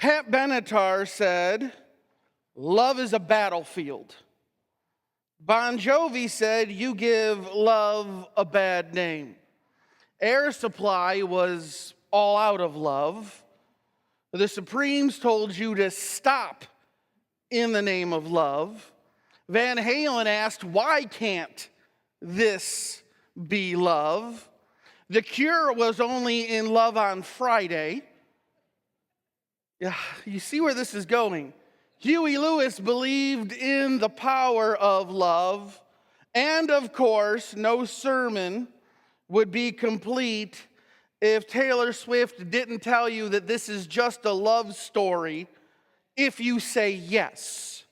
Pat Benatar said, love is a battlefield. Bon Jovi said, you give love a bad name. Air Supply was all out of love. The Supremes told you to stop in the name of love. Van Halen asked, why can't this be love? The Cure was only in love on Friday. Yeah, you see where this is going. Huey Lewis believed in the power of love. And of course, no sermon would be complete if Taylor Swift didn't tell you that this is just a love story if you say yes.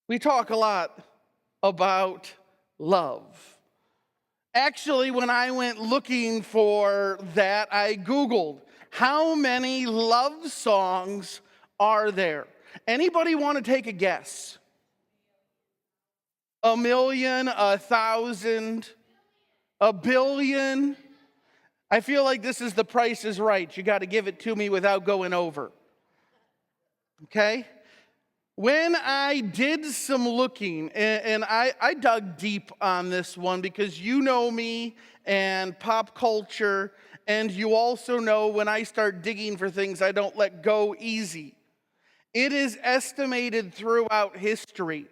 We talk a lot about love. Actually, when I went looking for that, I Googled, how many love songs are there? Anybody want to take a guess? 1 million, 1,000, 1 billion? I feel like this is The Price is Right. You got to give it to me without going over. Okay? When I did some looking, and I dug deep on this one because you know me and pop culture, and you also know when I start digging for things, I don't let go easy. It is estimated throughout history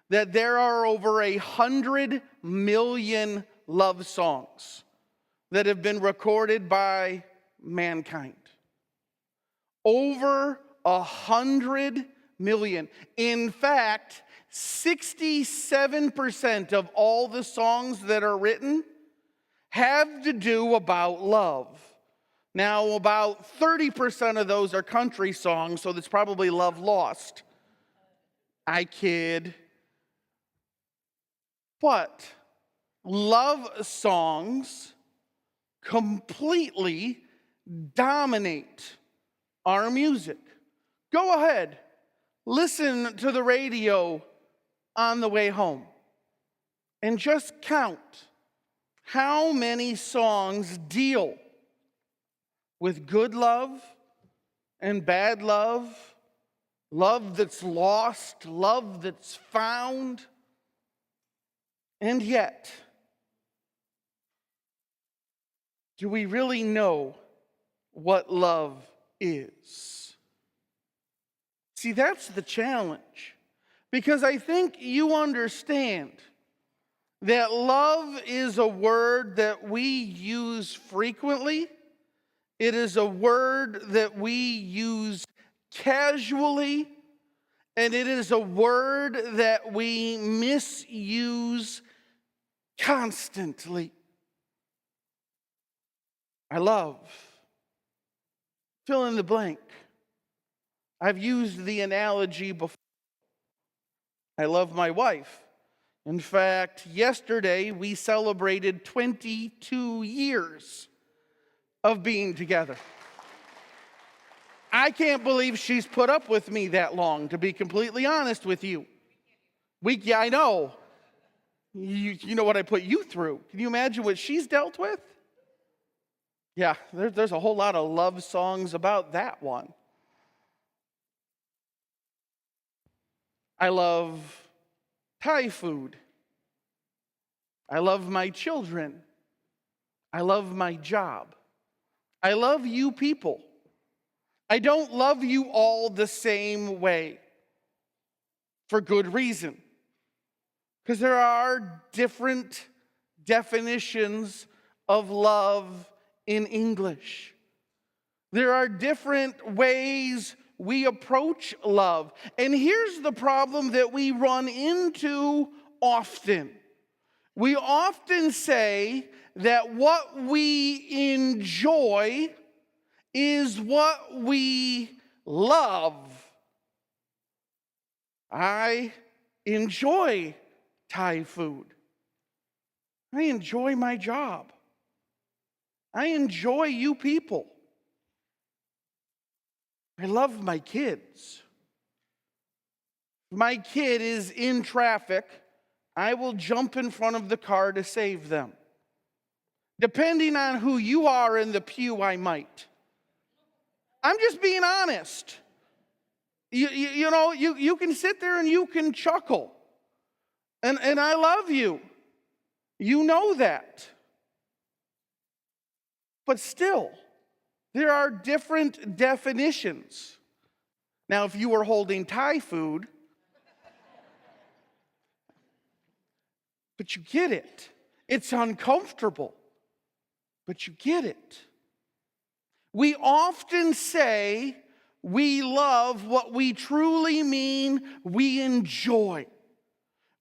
that there are over 100 million love songs that have been recorded by mankind. Over 100 million. In fact, 67% of all the songs that are written have to do about love. Now, about 30% of those are country songs, so that's probably love lost. I kid. But love songs completely dominate our music. Go ahead, listen to the radio on the way home and just count how many songs deal with good love and bad love, love that's lost, love that's found. And yet, do we really know what love is? See, that's the challenge. Because I think you understand that love is a word that we use frequently. It is a word that we use casually. And it is a word that we misuse constantly. I love. Fill in the blank. I've used the analogy before. I love my wife. In fact, yesterday we celebrated 22 years of being together. I can't believe she's put up with me that long, to be completely honest with you. Yeah, I know. You know what I put you through. Can you imagine what she's dealt with? Yeah, there's a whole lot of love songs about that one. I love Thai food. I love my children. I love my job. I love you people. I don't love you all the same way for good reason. Because there are different definitions of love in English. There are different ways we approach love. And here's the problem that we run into often. We often say that what we enjoy is what we love. I enjoy Thai food. I enjoy my job. I enjoy you people. I love my kids. If my kid is in traffic, I will jump in front of the car to save them. Depending on who you are in the pew, I might. I'm just being honest. You can sit there and you can chuckle. And I love you. You know that. But still, there are different definitions. Now, if you were holding Thai food, but you get it. It's uncomfortable, but you get it. We often say we love what we truly mean we enjoy.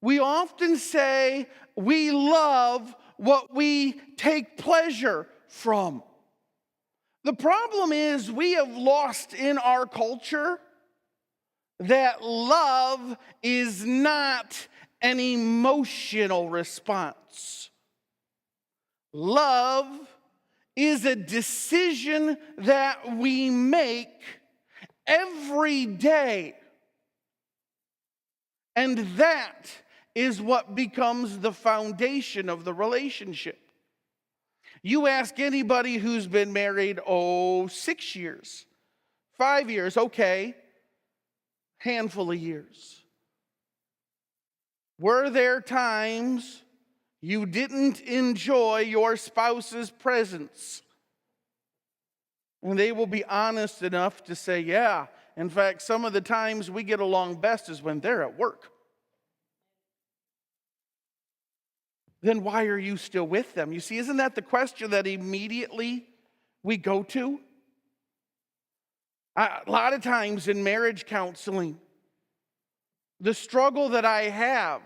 We often say we love what we take pleasure from. The problem is we have lost in our culture that love is not an emotional response. Love is a decision that we make every day. And that is what becomes the foundation of the relationship. You ask anybody who's been married, 6 years, 5 years, okay, handful of years. Were there times you didn't enjoy your spouse's presence? And they will be honest enough to say, yeah. In fact, some of the times we get along best is when they're at work. Then why are you still with them? You see, isn't that the question that immediately we go to? A lot of times in marriage counseling, the struggle that I have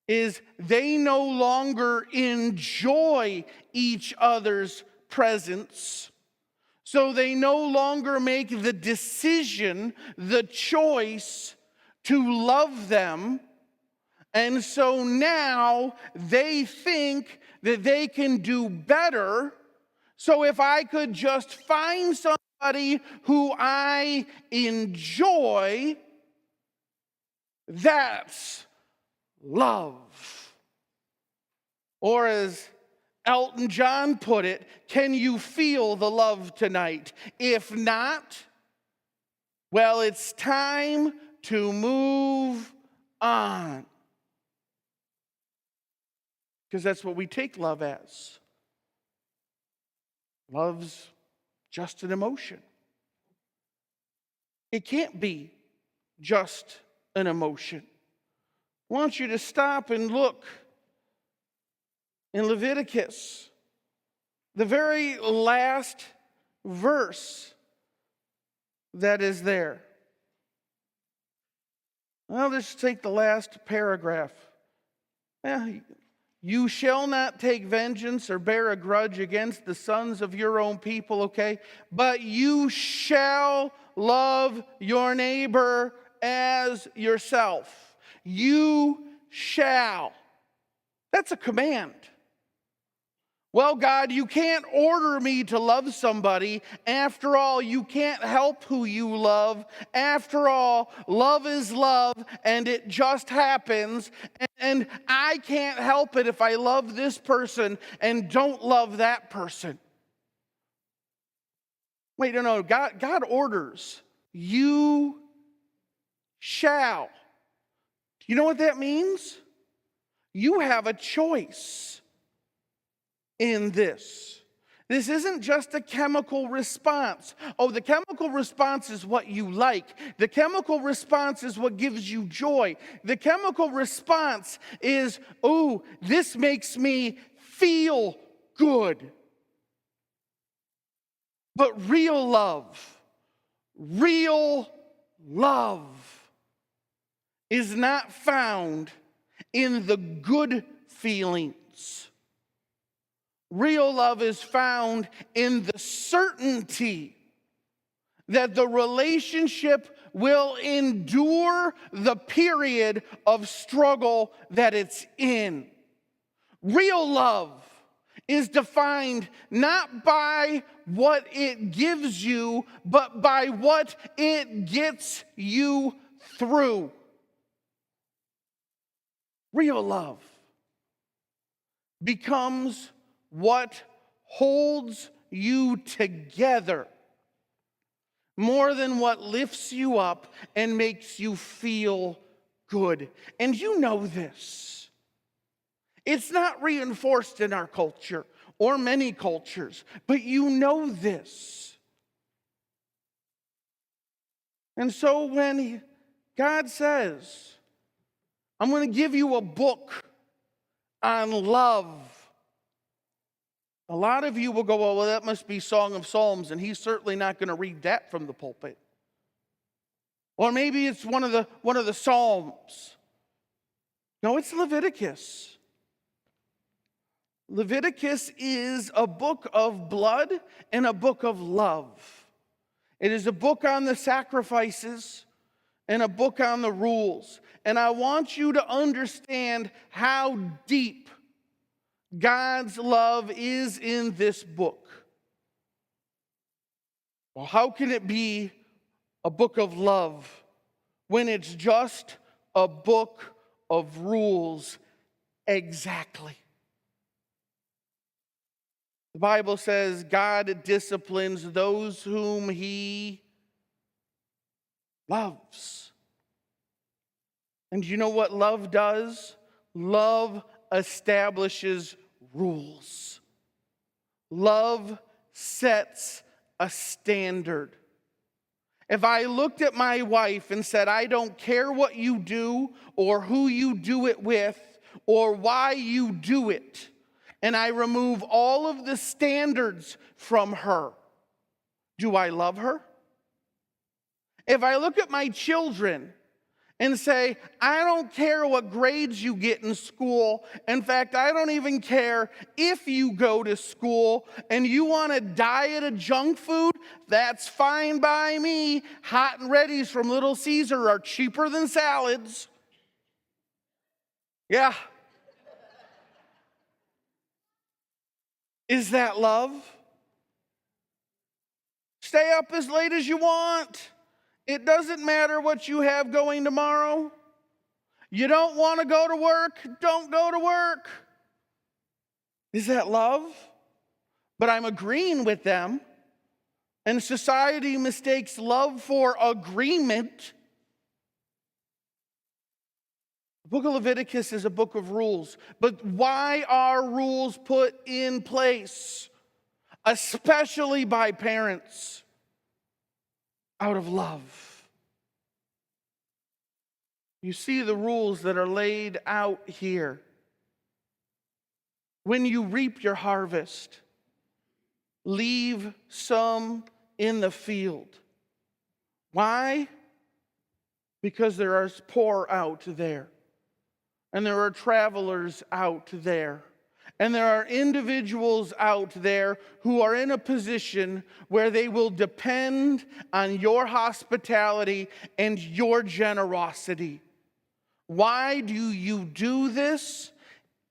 is they no longer enjoy each other's presence. So they no longer make the decision, the choice to love them. And so now they think that they can do better. So if I could just find somebody who I enjoy, that's love. Or as Elton John put it, can you feel the love tonight? If not, well, it's time to move on. Because that's what we take love as. Love's just an emotion. It can't be just an emotion. I want you to stop and look in Leviticus, the very last verse that is there. Well, let's take the last paragraph. You shall not take vengeance or bear a grudge against the sons of your own people, okay? But you shall love your neighbor as yourself. You shall. That's a command. Well, God, you can't order me to love somebody. After all, you can't help who you love. After all, love is love, and it just happens. And I can't help it if I love this person and don't love that person. Wait, no. God orders. You shall. You know what that means? You have a choice in this. This isn't just a chemical response. Oh, the chemical response is what you like. The chemical response is what gives you joy. The chemical response is, oh, this makes me feel good. But real love is not found in the good feelings. Real love is found in the certainty that the relationship will endure the period of struggle that it's in. Real love is defined not by what it gives you, but by what it gets you through. Real love becomes what holds you together more than what lifts you up and makes you feel good. And you know this. It's not reinforced in our culture or many cultures, but you know this. And so when God says, I'm going to give you a book on love, a lot of you will go, well, that must be Song of Psalms, and he's certainly not going to read that from the pulpit. Or maybe it's one of the Psalms. No, it's Leviticus. Leviticus is a book of blood and a book of love. It is a book on the sacrifices and a book on the rules. And I want you to understand how deep God's love is in this book. Well, how can it be a book of love when it's just a book of rules? Exactly. The Bible says God disciplines those whom he loves. And you know what love does? Love establishes rules. Love sets a standard. If I looked at my wife and said, I don't care what you do or who you do it with or why you do it, and I remove all of the standards from her, do I love her? If I look at my children and say, I don't care what grades you get in school. In fact, I don't even care if you go to school and you want a diet of junk food, that's fine by me. Hot and Ready's from Little Caesar are cheaper than salads. Yeah. Is that love? Stay up as late as you want. It doesn't matter what you have going tomorrow. You don't want to go to work? Don't go to work. Is that love? But I'm agreeing with them. And society mistakes love for agreement. The book of Leviticus is a book of rules. But why are rules put in place? Especially by parents. Out of love. You see the rules that are laid out here. When you reap your harvest, leave some in the field. Why? Because there are poor out there. And there are travelers out there. And there are individuals out there who are in a position where they will depend on your hospitality and your generosity. Why do you do this?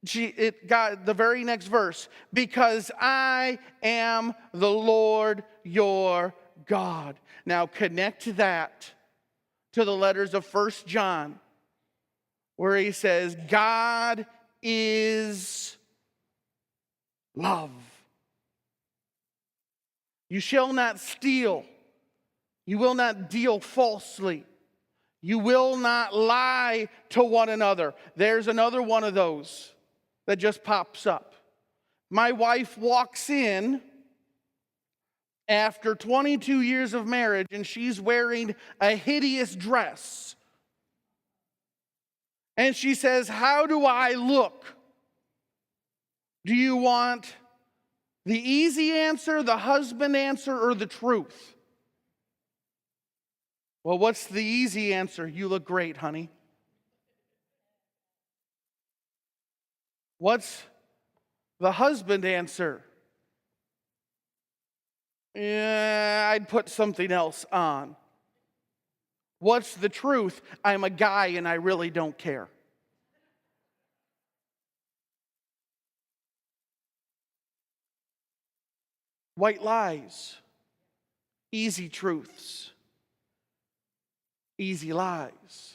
The very next verse. Because I am the Lord your God. Now connect that to the letters of 1 John, where he says, God is love. You shall not steal. You will not deal falsely. You will not lie to one another. There's another one of those that just pops up. My wife walks in after 22 years of marriage and she's wearing a hideous dress. And she says, how do I look? Do you want the easy answer, the husband answer, or the truth? Well, what's the easy answer? You look great, honey. What's the husband answer? Yeah, I'd put something else on. What's the truth? I'm a guy and I really don't care. White lies, easy truths, easy lies.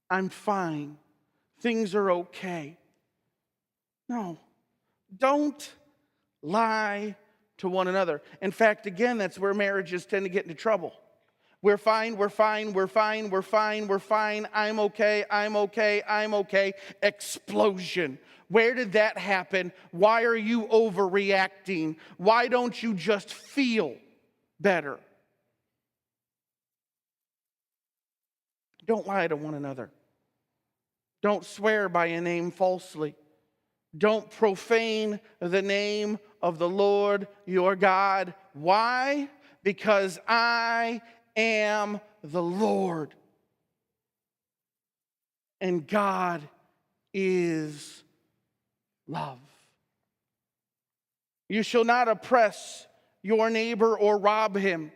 I'm fine. Things are okay. No, don't lie to one another. In fact, again, that's where marriages tend to get into trouble. We're fine, we're fine, we're fine, we're fine, we're fine. I'm okay, I'm okay, I'm okay. Explosion. Where did that happen? Why are you overreacting? Why don't you just feel better? Don't lie to one another. Don't swear by a name falsely. Don't profane the name of the Lord your God. Why? Because I am the Lord. And God is love. You shall not oppress your neighbor or rob him.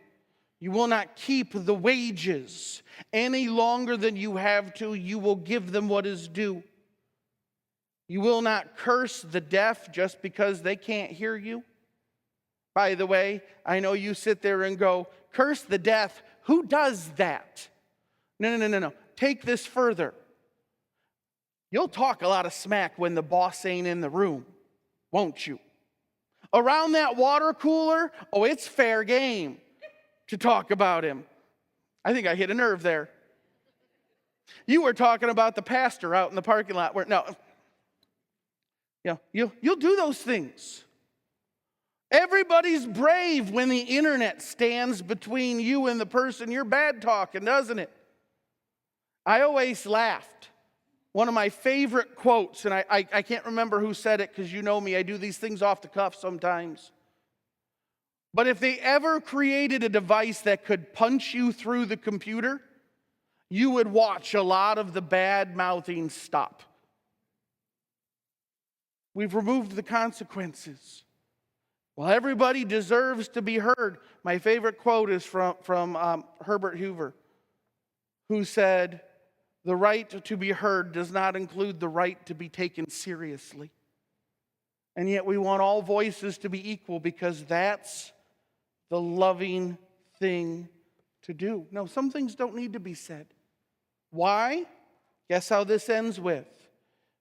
You will not keep the wages any longer than you have to. You will give them what is due. You will not curse the deaf just because they can't hear you. By the way, I know you sit there and go, curse the deaf. Who does that? No. Take this further. You'll talk a lot of smack when the boss ain't in the room, won't you? Around that water cooler, oh, it's fair game to talk about him. I hit a nerve there. You were talking about the pastor out in the parking lot. You'll do those things. Everybody's brave when the internet stands between you and the person you're bad talking, doesn't it? I always laughed. One of my favorite quotes, and I can't remember who said it because you know me, I do these things off the cuff sometimes. But if they ever created a device that could punch you through the computer, you would watch a lot of the bad mouthing stop. We've removed the consequences. Well, everybody deserves to be heard. My favorite quote is from Herbert Hoover, who said, "The right to be heard does not include the right to be taken seriously." And yet we want all voices to be equal because that's the loving thing to do. No, some things don't need to be said. Why? Guess how this ends with?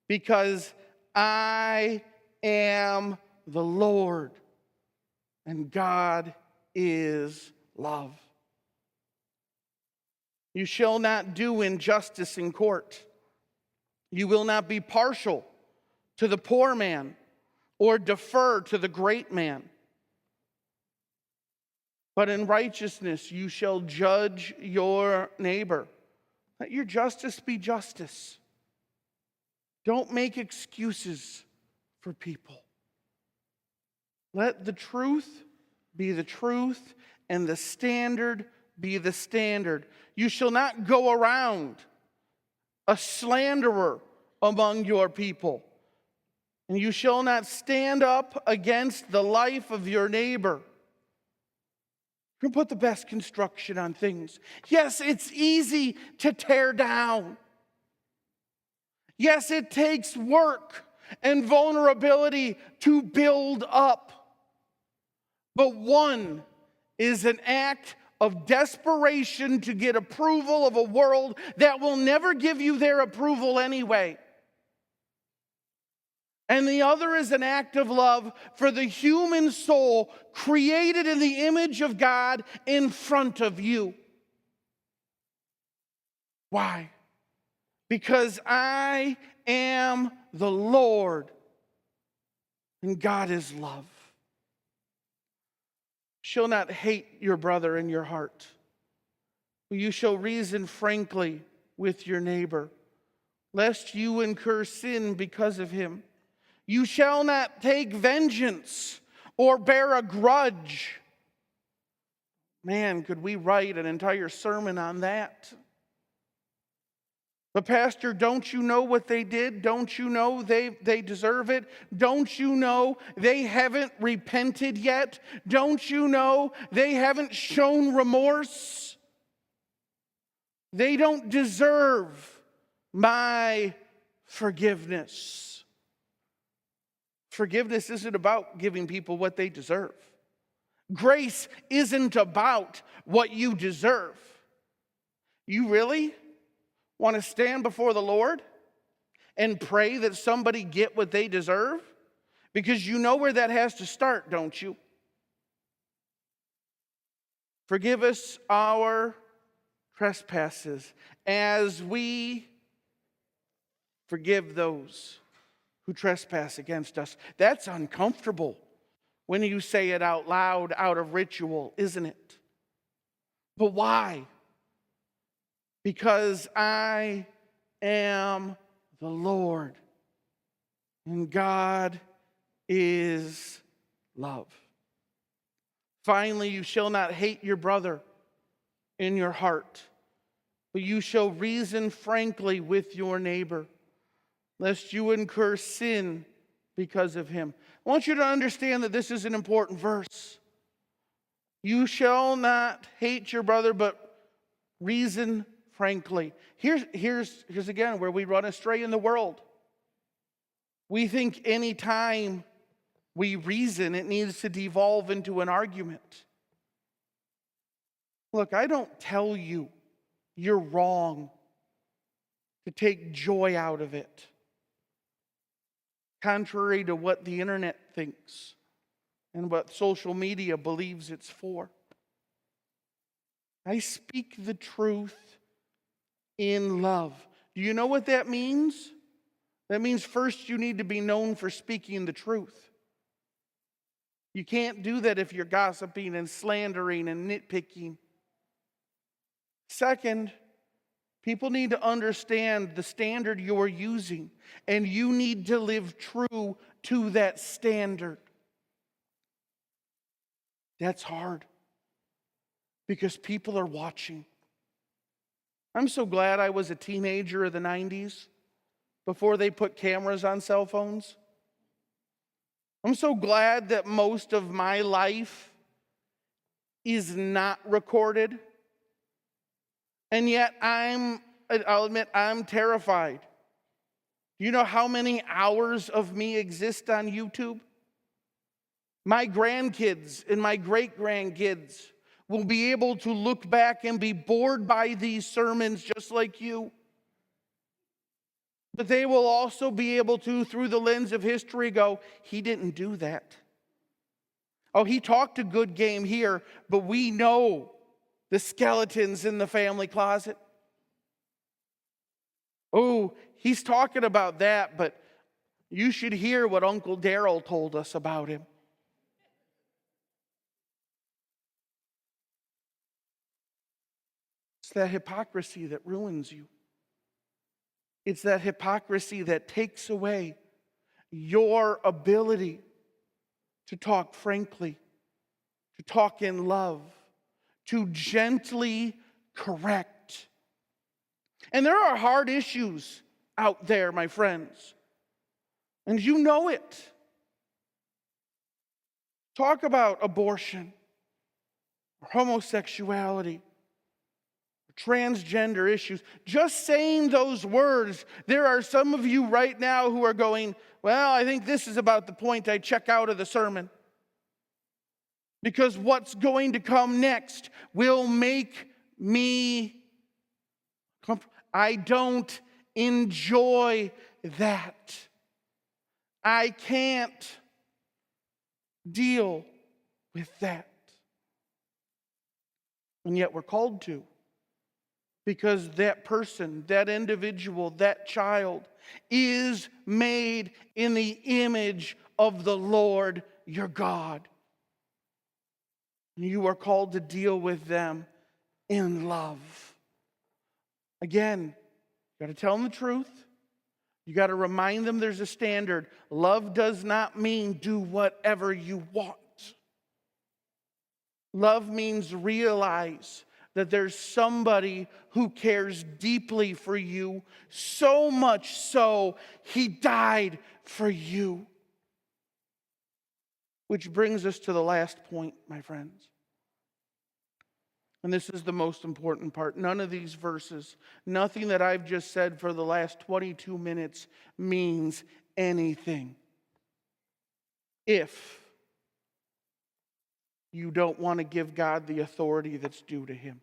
Because I am the Lord, and God is love. You shall not do injustice in court. You will not be partial to the poor man or defer to the great man. But in righteousness you shall judge your neighbor. Let your justice be justice. Don't make excuses for people. Let the truth be the truth and the standard be the standard. You shall not go around a slanderer among your people. And you shall not stand up against the life of your neighbor. You can put the best construction on things. Yes, it's easy to tear down. Yes, it takes work and vulnerability to build up. But one is an act of desperation to get approval of a world that will never give you their approval anyway. And the other is an act of love for the human soul created in the image of God in front of you. Why? Because I am the Lord, and God is love. Shall not hate your brother in your heart. You shall reason frankly with your neighbor, lest you incur sin because of him. You shall not take vengeance or bear a grudge. Man, could we write an entire sermon on that? But Pastor, don't you know what they did? Don't you know they deserve it? Don't you know they haven't repented yet? Don't you know they haven't shown remorse? They don't deserve my forgiveness. Forgiveness isn't about giving people what they deserve. Grace isn't about what you deserve. You really want to stand before the Lord and pray that somebody get what they deserve? Because you know where that has to start, don't you? Forgive us our trespasses as we forgive those who trespass against us. That's uncomfortable when you say it out loud out of ritual, isn't it? But why? Because I am the Lord, and God is love. Finally, you shall not hate your brother in your heart, but you shall reason frankly with your neighbor, lest you incur sin because of him. I want you to understand that this is an important verse. You shall not hate your brother, but reason frankly. Here's again where we run astray in the world. We think any time we reason, it needs to devolve into an argument. Look, I don't tell you you're wrong to take joy out of it, contrary to what the internet thinks and what social media believes it's for. I speak the truth in love. Do you know what that means? That means first you need to be known for speaking the truth. You can't do that if you're gossiping and slandering and nitpicking. Second, people need to understand the standard you're using, and you need to live true to that standard. That's hard because people are watching. I'm so glad I was a teenager of the 90s before they put cameras on cell phones. I'm so glad that most of my life is not recorded. And yet I'll admit, I'm terrified. Do you know how many hours of me exist on YouTube? My grandkids and my great-grandkids will be able to look back and be bored by these sermons just like you. But they will also be able to, through the lens of history, go, he didn't do that. Oh, he talked a good game here, but we know the skeletons in the family closet. Oh, he's talking about that, but you should hear what Uncle Darrell told us about him. It's that hypocrisy that ruins you. It's that hypocrisy that takes away your ability to talk frankly, to talk in love, to gently correct. And there are hard issues out there, my friends, and you know it. Talk about abortion, or homosexuality, transgender issues. Just saying those words, there are some of you right now who are going, well, I think this is about the point I check out of the sermon. Because what's going to come next will make me I don't enjoy that. I can't deal with that. And yet we're called to. Because that person, that individual, that child is made in the image of the Lord your God. And you are called to deal with them in love. Again, you got to tell them the truth. You got to remind them there's a standard. Love does not mean do whatever you want. Love means realize that there's somebody who cares deeply for you, so much so he died for you. Which brings us to the last point, my friends. And this is the most important part. None of these verses, nothing that I've just said for the last 22 minutes means anything if you don't want to give God the authority that's due to him.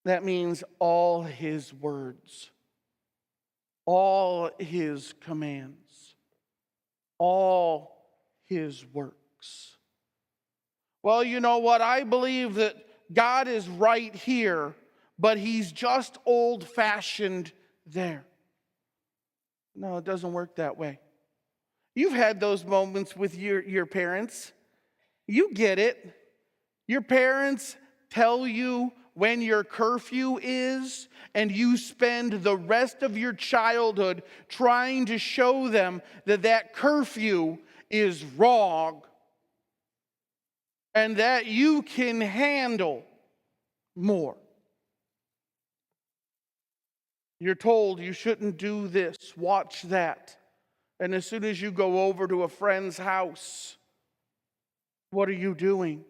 That means all his words, all his commands, all his works. Well, you know what? I believe that God is right here, but he's just old-fashioned there. No, it doesn't work that way. You've had those moments with your parents. You get it. Your parents tell you when your curfew is, and you spend the rest of your childhood trying to show them that that curfew is wrong and that you can handle more. You're told you shouldn't do this, watch that. And as soon as you go over to a friend's house, what are you doing?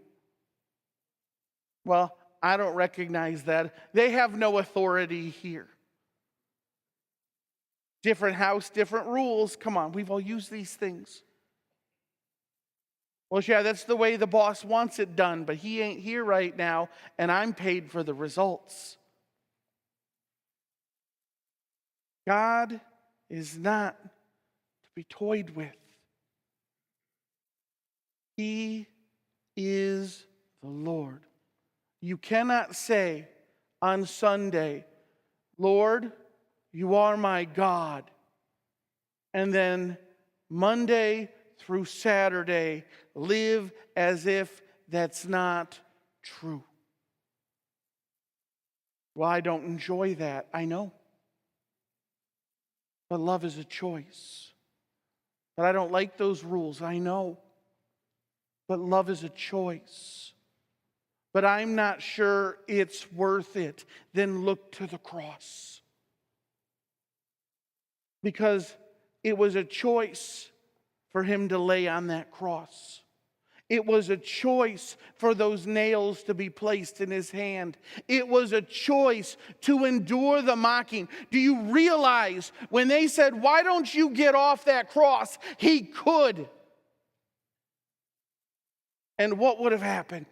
Well, I don't recognize that. They have no authority here. Different house, different rules. Come on, we've all used these things. Well, yeah, that's the way the boss wants it done, but he ain't here right now, and I'm paid for the results. God is not to be toyed with. He is the Lord. You cannot say on Sunday, Lord, you are my God, and then Monday through Saturday live as if that's not true. Well, I don't enjoy that. I know. But love is a choice. But I don't like those rules. I know. But love is a choice. But I'm not sure it's worth it. Then look to the cross. Because it was a choice for him to lay on that cross. It was a choice for those nails to be placed in his hand. It was a choice to endure the mocking. Do you realize when they said, why don't you get off that cross? He could. And what would have happened?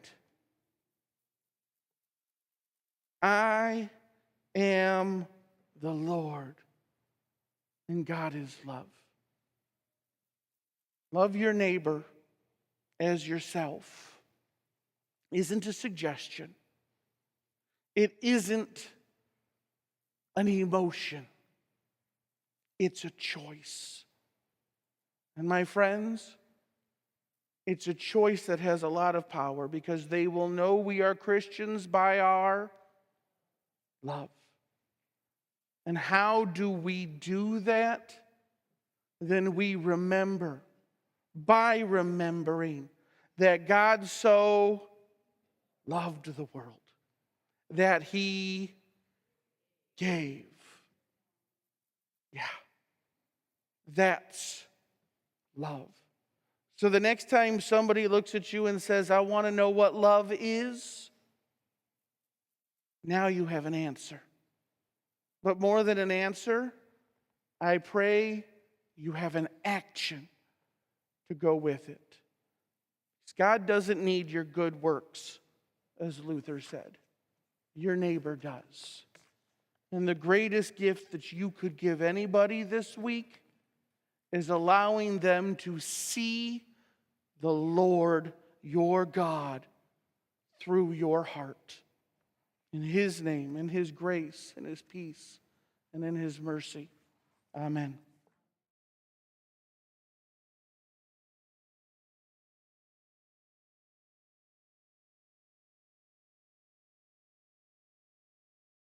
I am the Lord, and God is love. Love your neighbor as yourself isn't a suggestion. It isn't an emotion. It's a choice. And my friends, it's a choice that has a lot of power because they will know we are Christians by our love. And how do we do that? Then we remember, by remembering that God so loved the world that he gave. Yeah, that's love. So the next time somebody looks at you and says, I want to know what love is, now you have an answer. But more than an answer, I pray you have an action to go with it. God doesn't need your good works, as Luther said. Your neighbor does. And the greatest gift that you could give anybody this week is allowing them to see the Lord, your God, through your heart. In his name, in his grace, in his peace, and in his mercy. Amen.